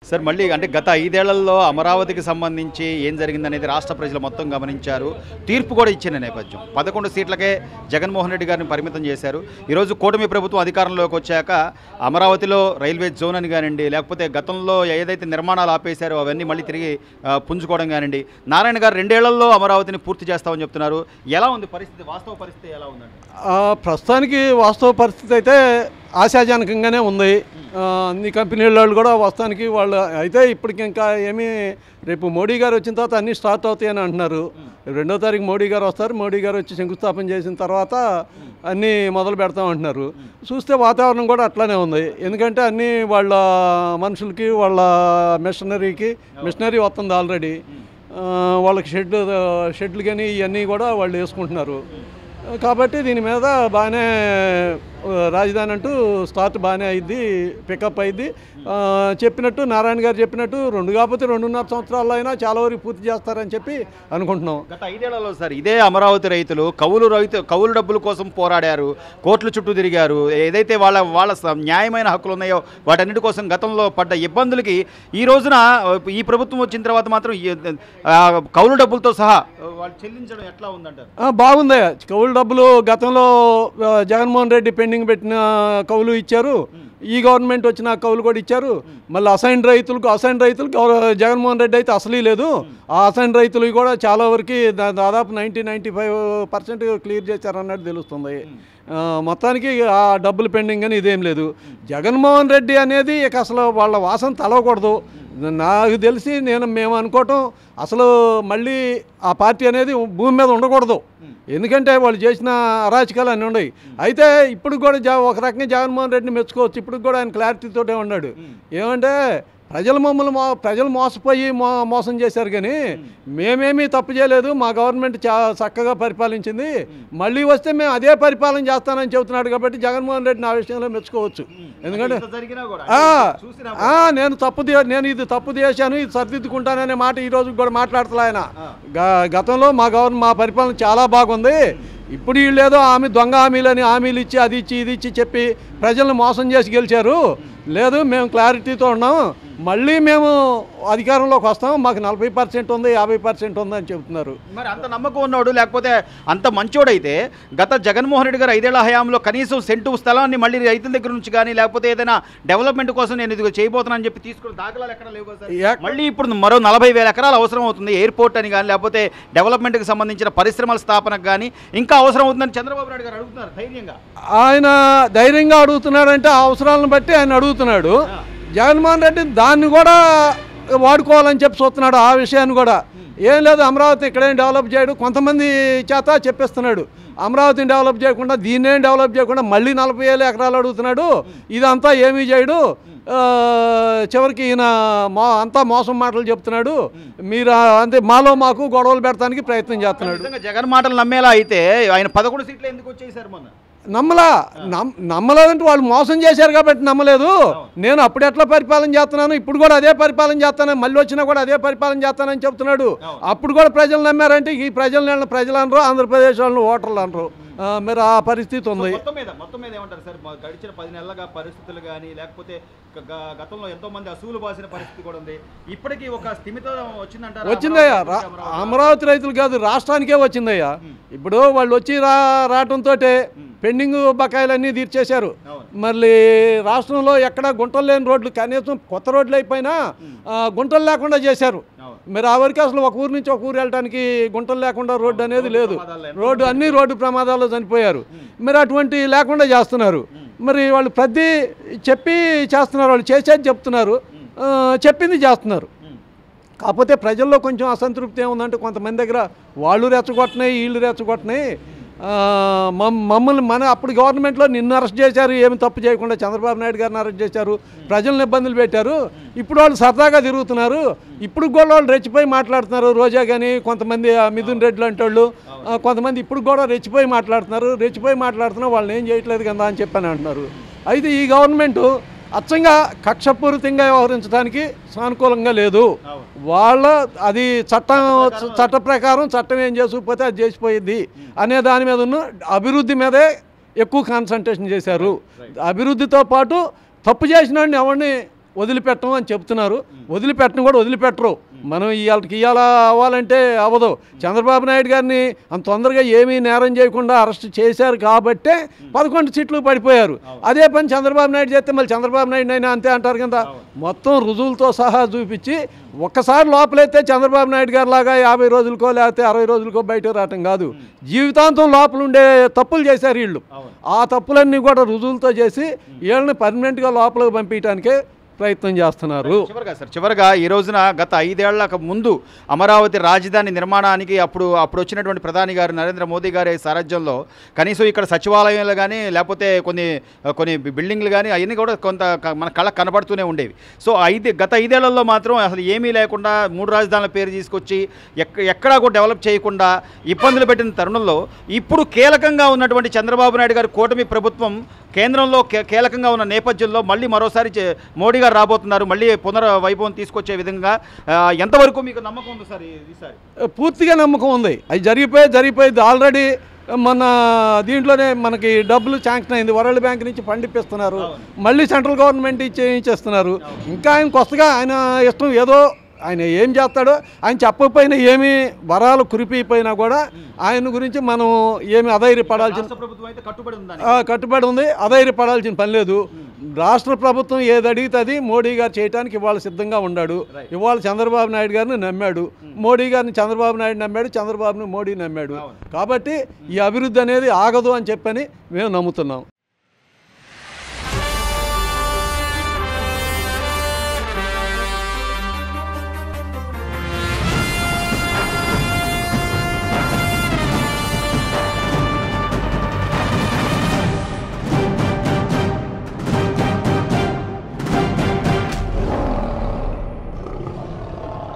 Sir మళ్ళీ అంటే గత 5 ఏళ్లలో అమరావతికి సంబంధించి ఏం జరిగిందనేది రాష్ట్ర ప్రజలు మొత్తం గమనించారు. తీర్పు కూడా ఇచ్చిన నేపథ్యం 11 సీట్లకే జగన్మోహన్ రెడ్డి గారిని పరిమితం చేశారు. ఈరోజు కూటమి ప్రభుత్వం అధికారంలోకి వచ్చాక అమరావతిలో రైల్వే జోన్ అని కానివ్వండి, లేకపోతే గతంలో ఏదైతే నిర్మాణాలు ఆపేశారో అవన్నీ మళ్ళీ తిరిగి పుంజుకోవడం కానివ్వండి, నారాయణ గారు 2 ఏళ్లలో అమరావతిని పూర్తి చేస్తామని చెప్తున్నారు. ఎలా ఉంది పరిస్థితి, వాస్తవ పరిస్థితి ఎలా ఉందండి? ప్రస్తుతానికి వాస్తవ పరిస్థితి అయితే ఆశాజనకంగానే ఉంది. అన్ని కంపెనీల వాళ్ళు కూడా వస్తానికి వాళ్ళు అయితే ఇప్పటికి ఇంకా ఏమీ రేపు మోడీ గారు వచ్చిన తర్వాత అన్నీ స్టార్ట్ అవుతాయని అంటున్నారు. 2వ తారీఖు మోడీ గారు వస్తారు. మోడీ గారు వచ్చి శంకుస్థాపన చేసిన తర్వాత అన్నీ మొదలు పెడతామంటున్నారు. చూస్తే వాతావరణం కూడా అట్లానే ఉంది. ఎందుకంటే అన్నీ వాళ్ళ మనుషులకి వాళ్ళ మిషనరీ వస్తుంది ఆల్రెడీ. వాళ్ళకి షెడ్లు కానీ ఇవన్నీ కూడా వాళ్ళు వేసుకుంటున్నారు. కాబట్టి దీని మీద బాగానే రాజధాని అంటూ స్టార్ట్ బాగానే అయింది, పికప్ అయింది. చెప్పినట్టు నారాయణ గారు చెప్పినట్టు 2 కాకపోతే 2.5 సంవత్సరాల్లో అయినా చాలా వరకు పూర్తి చేస్తారని చెప్పి అనుకుంటున్నాం. గత 5 ఏళ్లలో సార్ ఇదే అమరావతి రైతులు కౌలు డబ్బుల కోసం పోరాడారు, కోర్టుల చుట్టూ తిరిగారు. ఏదైతే వాళ్ళ న్యాయమైన హక్కులు ఉన్నాయో వాటన్నిటి కోసం గతంలో పడ్డ ఇబ్బందులకి ఈ రోజున ఈ ప్రభుత్వం వచ్చిన తర్వాత మాత్రం కౌలు డబ్బులతో సహా వాళ్ళు చెల్లించడం ఎట్లా ఉందంటారు? బాగుంది. కౌలు డబ్బులు గతంలో జగన్మోహన్ రెడ్డి పెండింగ్ పెట్టిన కౌలు ఇచ్చారు. ఈ గవర్నమెంట్ వచ్చిన కౌలు కూడా ఇచ్చారు. మళ్ళీ అసైన్ రైతులకు జగన్మోహన్ రెడ్డి అయితే అసలీ లేదు. ఆ అసైన్ రైతులు కూడా చాలా వరకు దాదాపు 90-95% క్లియర్ చేశారన్నట్టు తెలుస్తుంది. మొత్తానికి ఆ డబ్బులు పెండింగ్ అని ఇదేం లేదు. జగన్మోహన్ రెడ్డి అనేది ఇక అసలు వాళ్ళ వాసన తలవకూడదు. నాకు తెలిసి మేము అనుకోవటం అసలు మళ్ళీ ఆ పార్టీ అనేది భూమి మీద ఉండకూడదు. ఎందుకంటే వాళ్ళు చేసిన అరాచకాలు అన్నీ ఉన్నాయి. అయితే ఇప్పుడు కూడా ఒక రకంగా జగన్మోహన్ రెడ్డిని మెచ్చుకోవచ్చు. ఇప్పుడు కూడా ఆయన క్లారిటీతోటే ఉన్నాడు. ఏమంటే ప్రజలు మోసపోయి మోసం చేశారు, కానీ మేమేమీ తప్పు చేయలేదు, మా గవర్నమెంట్ చక్కగా పరిపాలించింది, మళ్ళీ వస్తే మేము అదే పరిపాలన చేస్తానని చెబుతున్నాడు. కాబట్టి జగన్మోహన్ రెడ్డిని ఆ విషయంలో మెచ్చుకోవచ్చు. ఎందుకంటే నేను ఇది తప్పు చేశాను, ఇది సరిదిద్దుకుంటాననే మాట ఈ రోజు కూడా మాట్లాడుతున్నా ఆయన. గతంలో మా పరిపాలన చాలా బాగుంది, ఇప్పుడు వీళ్ళేదో దొంగ హామీలు ఇచ్చి అది ఇచ్చి ఇది ఇచ్చి చెప్పి ప్రజలను మోసం చేసి గెలిచారు. లేదు, మేము క్లారిటీతో ఉన్నాం, మళ్ళీ మేము అధికారంలోకి వస్తాం, మాకు 40% ఉంది, 50% ఉంది అని చెబుతున్నారు. మరి అంత నమ్మకం ఉన్నాడు, లేకపోతే అంత మంచోడైతే గత జగన్మోహన్ రెడ్డి గారు 5 ఏళ్ల హయాంలో కనీసం సెంటు స్థలాన్ని మళ్ళీ రైతుల దగ్గర నుంచి కానీ లేకపోతే ఏదైనా డెవలప్మెంట్ కోసం నేను ఇది చేయబోతున్నానని చెప్పి తీసుకున్న దాఖలాలు ఎక్కడ లేవు సార్. మళ్ళీ ఇప్పుడు మరో 40,000 ఎకరాలు అవసరం అవుతుంది, ఎయిర్పోర్ట్ అని కానీ లేకపోతే డెవలప్మెంట్కి సంబంధించిన పరిశ్రమల స్థాపనకు కానీ ఇంకా అవసరం అవుతుందని చంద్రబాబు నాయుడు గారు అడుగుతున్నారు ధైర్యంగా. ఆయన ధైర్యంగా అడుగుతున్నాడంటే ఆ అవసరాలను బట్టి ఆయన అడుగుతున్నాడు. జగన్మోహన్ రెడ్డి దాన్ని కూడా వాడుకోవాలని చెప్పి చూస్తున్నాడు. ఆ విషయాన్ని కూడా ఏం లేదు, అమరావతి ఇక్కడేం డెవలప్ చేయడు, కొంతమంది చేత చెప్పిస్తున్నాడు. అమరావతిని డెవలప్ చేయకుండా దీన్నేం డెవలప్ చేయకుండా మళ్ళీ 40,000 ఎకరాలు అడుగుతున్నాడు. ఇదంతా ఏమీ చేయడు, చివరికి ఈయన అంతా మోసం మాటలు చెప్తున్నాడు. మీరు అంతే మాకు గొడవలు పెడతానికి ప్రయత్నం చేస్తున్నాడు. జగన్ మాటలు నమ్మేలా అయితే ఆయన 11 సీట్లు ఎందుకు వచ్చేసారు? మొన్న నమ్మలేదంటే వాళ్ళు మోసం చేశారు కాబట్టి నమ్మలేదు. నేను అప్పుడు ఎట్లా పరిపాలన చేస్తున్నాను, ఇప్పుడు కూడా అదే పరిపాలన చేస్తాను, మళ్ళీ వచ్చినా కూడా అదే పరిపాలన చేస్తానని చెప్తున్నాడు. అప్పుడు కూడా ప్రజలు నమ్మారంటే ఈ ప్రజలు అనరు, ఆంధ్రప్రదేశ్ వాళ్ళు ఓటర్లు అనరు. మరి ఆ పరిస్థితి ఉంది. మొత్తం మీద ఏమంటారు సార్, గడిచిన 10 నెలలుగా పరిస్థితులు కానీ లేకపోతే గతంలో ఎంతో మంది అసూలు బాసిన పరిస్థితి కూడా ఉంది, ఇప్పటికీ ఒక స్థిమితం వచ్చిందంటారు? వచ్చిందయ్యా, అమరావతి రైతులు కాదు రాష్ట్రానికే వచ్చిందయ్యా. ఇప్పుడు వాళ్ళు వచ్చి రావడంతో పెండింగ్ బకాయిలన్నీ తీర్చేశారు. మళ్ళీ రాష్ట్రంలో ఎక్కడ గుంటలు లేని రోడ్లు, కనీసం కొత్త రోడ్లు అయిపోయినా గుంటలు లేకుండా చేశారు. మరి ఆ వరకు అసలు ఒక ఊరు నుంచి ఒక ఊరు వెళ్ళడానికి గుంటలు లేకుండా రోడ్డు అనేది లేదు. అన్ని రోడ్డు ప్రమాదాల్లో చనిపోయారు. మరి అటువంటి లేకుండా చేస్తున్నారు. మరి వాళ్ళు ప్రతి చెప్పి చేస్తున్నారు, వాళ్ళు చేసేది చెప్తున్నారు, చెప్పింది చేస్తున్నారు. కాకపోతే ప్రజల్లో కొంచెం అసంతృప్తి ఏముందంటే కొంతమంది దగ్గర వాళ్ళు రెచ్చగొట్టినాయి, వీళ్ళు రెచ్చగొట్టినాయి. మమ్మల్ని అప్పుడు గవర్నమెంట్లో నిన్ను అరెస్ట్ చేశారు, ఏమి తప్పు చేయకుండా చంద్రబాబు నాయుడు గారిని అరెస్ట్ చేశారు, ప్రజలను ఇబ్బందులు పెట్టారు. ఇప్పుడు వాళ్ళు సరదాగా తిరుగుతున్నారు. ఇప్పుడు కూడా వాళ్ళు రెచ్చిపోయి మాట్లాడుతున్నారు. రోజా కానీ కొంతమంది మిథున్ రెడ్డి లాంటి వాళ్ళు కొంతమంది ఇప్పుడు కూడా రెచ్చిపోయి మాట్లాడుతున్నారు. వాళ్ళని ఏం చేయట్లేదు కదా అని చెప్పని అంటున్నారు. అయితే ఈ గవర్నమెంటు అచ్చంగా కక్షపూరితంగా వ్యవహరించడానికి సానుకూలంగా లేదు. అది చట్ట ప్రకారం చట్టం ఏం చేసుకుపోతే అది చేసిపోయింది అనే దాని మీద అభివృద్ధి మీదే ఎక్కువ కాన్సంట్రేషన్ చేశారు. అభివృద్ధితో పాటు తప్పు చేసిన వాడిని ఎవరిని వదిలిపెట్టం అని చెప్తున్నారు. వదిలిపెట్టడం కూడా వదిలిపెట్టరు. మనం ఇవాళ అవ్వాలంటే అవ్వదు. చంద్రబాబు నాయుడు గారిని అంత తొందరగా ఏమీ నేరం చేయకుండా అరెస్ట్ చేశారు కాబట్టే 11 సీట్లు పడిపోయారు. అదే పని చంద్రబాబు నాయుడు చేస్తే మళ్ళీ చంద్రబాబు నాయుడు అయినా అంతే అంటారు కదా. మొత్తం రుజువులతో సహా చూపించి ఒక్కసారి లోపలైతే చంద్రబాబు నాయుడు గారి లాగా 50 రోజులకో లేకపోతే 60 రోజులకో బయట రావటం కాదు. జీవితాంతం లోపల ఉండే తప్పులు చేశారు వీళ్ళు. ఆ తప్పులన్నీ కూడా రుజువులతో చేసి వీళ్ళని పర్మనెంట్గా లోపలికి పంపించడానికే ప్రయత్నం చేస్తున్నారు. చివరిగా ఈ రోజున గత 5 ఏళ్ల ముందు అమరావతి రాజధాని నిర్మాణానికి అప్పుడు వచ్చినటువంటి ప్రధాని గారు నరేంద్ర మోదీ గారి సారథ్యంలో కనీసం ఇక్కడ సచివాలయాలు కానీ లేకపోతే కొన్ని బిల్డింగ్లు కానీ అవన్నీ కూడా కొంత మన కళ్ళకు కనబడుతూనే ఉండేవి. సో గత 5 ఏళ్లలో మాత్రం అసలు ఏమీ లేకుండా 3 రాజధానుల పేరు తీసుకొచ్చి ఎక్కడా కూడా డెవలప్ చేయకుండా ఇబ్బందులు పెట్టిన తరుణంలో ఇప్పుడు కీలకంగా ఉన్నటువంటి చంద్రబాబు నాయుడు గారి కూటమి ప్రభుత్వం కేంద్రంలో కీలకంగా ఉన్న నేపథ్యంలో మళ్ళీ మరోసారి మోడీ గారు రాబోతున్నారు. మళ్ళీ పునర్వైభవం తీసుకొచ్చే విధంగా ఎంతవరకు మీకు నమ్మకం ఉంది సార్? ఈసారి పూర్తిగా నమ్మకం ఉంది. అది జరిగిపోయింది ఆల్రెడీ. మన దీంట్లోనే మనకి డబ్బులు శాంక్షన్ అయింది. వరల్డ్ బ్యాంక్ నుంచి ఫండ్ ఇప్పిస్తున్నారు. మళ్ళీ సెంట్రల్ గవర్నమెంట్ ఇచ్చేస్తున్నారు. ఇంకా ఆయన కొత్తగా ఆయన ఇష్టం ఏదో ఆయన ఏం చేస్తాడో ఆయన చెప్పకపోయినా ఏమి వరాలు కురిపిపోయినా కూడా ఆయన గురించి మనం ఏమి కట్టుబడి ఉంది. అధైర్యపడాల్సిన పని లేదు. రాష్ట్ర ప్రభుత్వం ఏది అడిగితే అది మోడీ గారు చేయడానికి ఇవాళ సిద్ధంగా ఉన్నాడు. ఇవాళ చంద్రబాబు నాయుడు గారిని నమ్మాడు. మోడీ గారిని చంద్రబాబు నాయుడు నమ్మాడు. చంద్రబాబుని మోడీ నమ్మాడు. కాబట్టి ఈ అభివృద్ధి అనేది ఆగదు అని చెప్పని మేము నమ్ముతున్నాం.